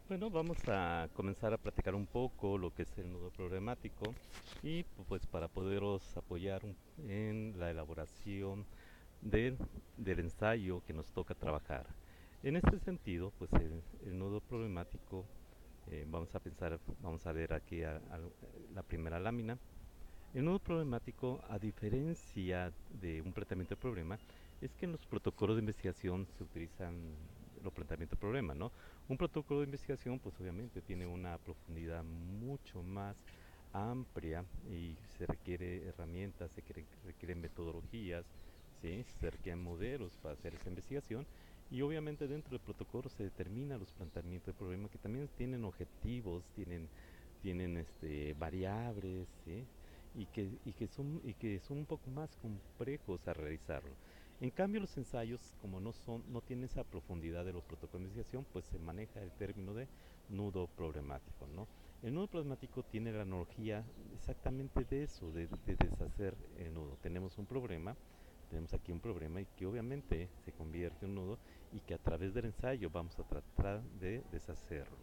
Bueno, vamos a comenzar a platicar un poco lo que es el nudo problemático y pues para poderos apoyar en la elaboración del, del ensayo que nos toca trabajar. En este sentido, pues el nudo problemático, vamos a ver aquí la primera lámina. El nudo problemático, a diferencia de un planteamiento de problema, es que en los protocolos de investigación se utilizan los planteamientos de problema, ¿no? Un protocolo de investigación, pues obviamente tiene una profundidad mucho más amplia y se requiere herramientas, requieren metodologías, ¿sí? Se requieren modelos para hacer esa investigación y obviamente dentro del protocolo se determinan los planteamientos de problema que también tienen objetivos, tienen variables, ¿sí? Y que son un poco más complejos a realizarlo. En cambio, los ensayos, como no tienen esa profundidad de los protocolos de investigación, pues se maneja el término de nudo problemático, ¿no? El nudo problemático tiene la analogía exactamente de eso, de deshacer el nudo. Tenemos aquí un problema y que obviamente se convierte en un nudo y que a través del ensayo vamos a tratar de deshacerlo.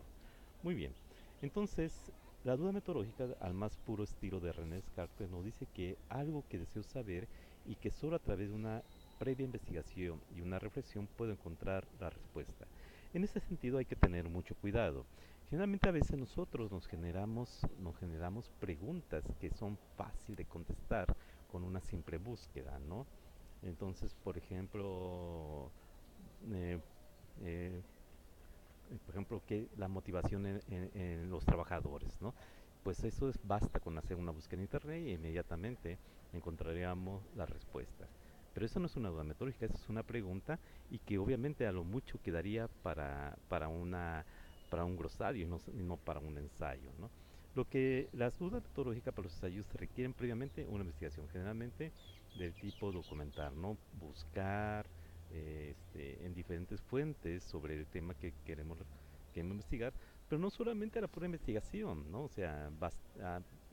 Muy bien, entonces la duda metodológica al más puro estilo de René Descartes nos dice que algo que deseo saber y que solo a través de una previa investigación y una reflexión puedo encontrar la respuesta. En ese sentido hay que tener mucho cuidado. Generalmente a veces nosotros nos generamos preguntas que son fáciles de contestar con una simple búsqueda, ¿no? Entonces, por ejemplo, eh, eh, por ejemplo, que la motivación en los trabajadores, ¿no? Pues eso basta con hacer una búsqueda en internet y inmediatamente encontraríamos la respuesta. Pero eso no es una duda metodológica, eso es una pregunta y que obviamente a lo mucho quedaría para un glosario y no para un ensayo, ¿no? Lo que las dudas metodológicas para los ensayos requieren previamente una investigación, generalmente del tipo documental, ¿no? Buscar, en diferentes fuentes sobre el tema que queremos investigar, pero no solamente la pura investigación, ¿no? O sea,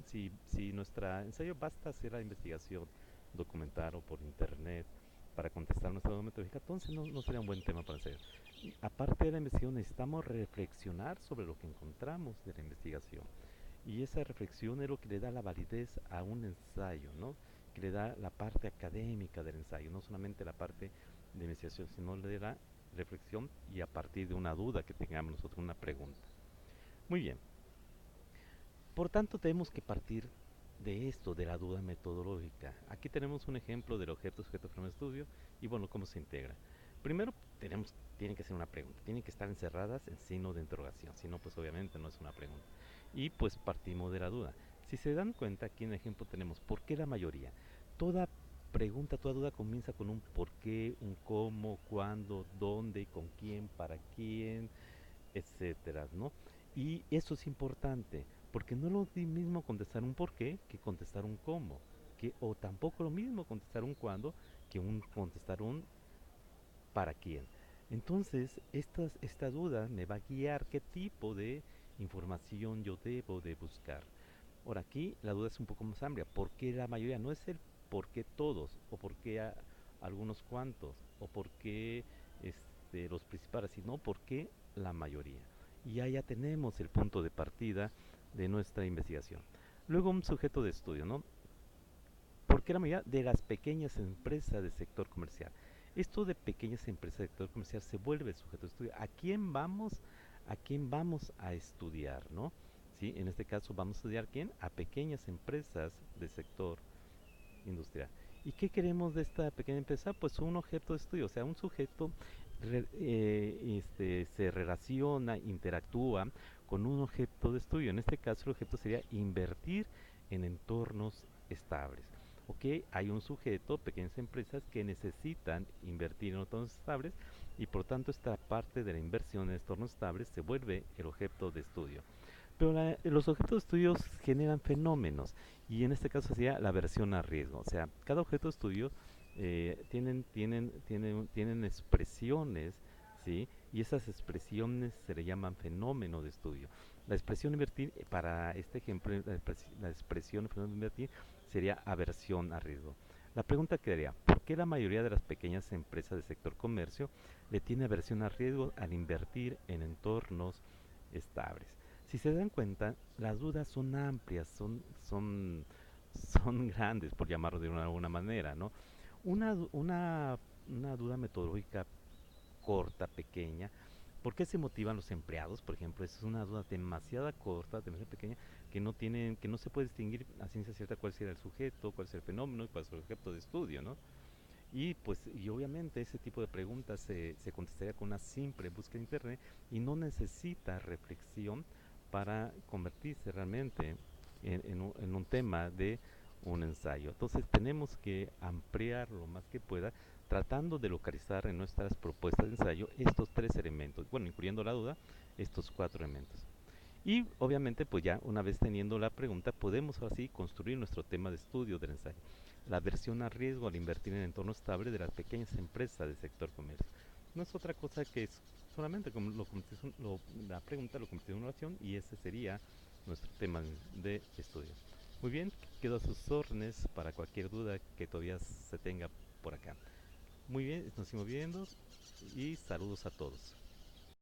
si nuestra ensayo basta hacer la investigación documental o por internet para contestar nuestra duda metodológica, entonces no sería un buen tema para ensayo. Y aparte de la investigación, necesitamos reflexionar sobre lo que encontramos de la investigación. Y esa reflexión es lo que le da la validez a un ensayo, ¿no? Que le da la parte académica del ensayo, no solamente la parte de investigación, sino le da reflexión y a partir de una duda que tengamos nosotros, una pregunta. Muy bien, por tanto tenemos que partir de esto, de la duda metodológica. Aquí tenemos un ejemplo del objeto, sujeto, forma de estudio y bueno, cómo se integra. Primero tienen que ser una pregunta, tienen que estar encerradas en signo de interrogación, si no, pues obviamente no es una pregunta. Y pues partimos de la duda. Si se dan cuenta, aquí en el ejemplo tenemos ¿por qué la mayoría? Toda pregunta, toda duda comienza con un por qué, un cómo, cuándo, dónde, con quién, para quién, etcétera, ¿no? Y eso es importante, porque no es lo mismo contestar un por qué que contestar un cómo, o tampoco lo mismo contestar un cuándo que contestar un para quién. Entonces, esta duda me va a guiar qué tipo de información yo debo de buscar. Ahora, aquí la duda es un poco más amplia. ¿Por qué la mayoría? No es el por qué todos, o por qué algunos cuantos, o por qué los principales, sino por qué la mayoría. Y ya tenemos el punto de partida de nuestra investigación. Luego un sujeto de estudio, ¿no? ¿Por qué la mayoría de las pequeñas empresas del sector comercial? Esto de pequeñas empresas del sector comercial se vuelve sujeto de estudio. A quién vamos a estudiar, no? ¿Sí? En este caso vamos a estudiar quién? A pequeñas empresas del sector industrial. ¿Y qué queremos de esta pequeña empresa? Pues un objeto de estudio, o sea, un sujeto se relaciona, interactúa con un objeto de estudio. En este caso el objeto sería invertir en entornos estables. Ok, hay un sujeto, pequeñas empresas que necesitan invertir en entornos estables y por tanto esta parte de la inversión en entornos estables se vuelve el objeto de estudio. Pero los objetos de estudio generan fenómenos y en este caso sería la versión a riesgo. O sea, cada objeto de estudio tienen expresiones, ¿sí? Y esas expresiones se le llaman fenómeno de estudio. La expresión invertir, para este ejemplo, la expresión fenómeno invertir sería aversión a riesgo. La pregunta quedaría, ¿por qué la mayoría de las pequeñas empresas del sector comercio le tiene aversión a riesgo al invertir en entornos estables. Si se dan cuenta, las dudas son amplias, son grandes, por llamarlo de alguna manera, ¿no? Una duda metodológica corta, pequeña. ¿Por qué se motivan los empleados? Por ejemplo, es una duda demasiado corta, demasiado pequeña, que no se puede distinguir a ciencia cierta cuál será el sujeto, cuál será el fenómeno y cuál será el objeto de estudio, ¿no? Y obviamente ese tipo de preguntas se contestaría con una simple búsqueda de internet y no necesita reflexión para convertirse realmente en un tema de un ensayo. Entonces tenemos que ampliar lo más que pueda, tratando de localizar en nuestras propuestas de ensayo estos tres elementos, bueno, incluyendo la duda, estos cuatro elementos. Y obviamente, pues ya una vez teniendo la pregunta, podemos así construir nuestro tema de estudio del ensayo. La versión a riesgo al invertir en entorno estable de las pequeñas empresas del sector comercio. No es otra cosa que es solamente como la pregunta lo convirtió en una oración y ese sería nuestro tema de estudio. Muy bien, quedo a sus órdenes para cualquier duda que todavía se tenga por acá. Muy bien, nos seguimos viendo y saludos a todos.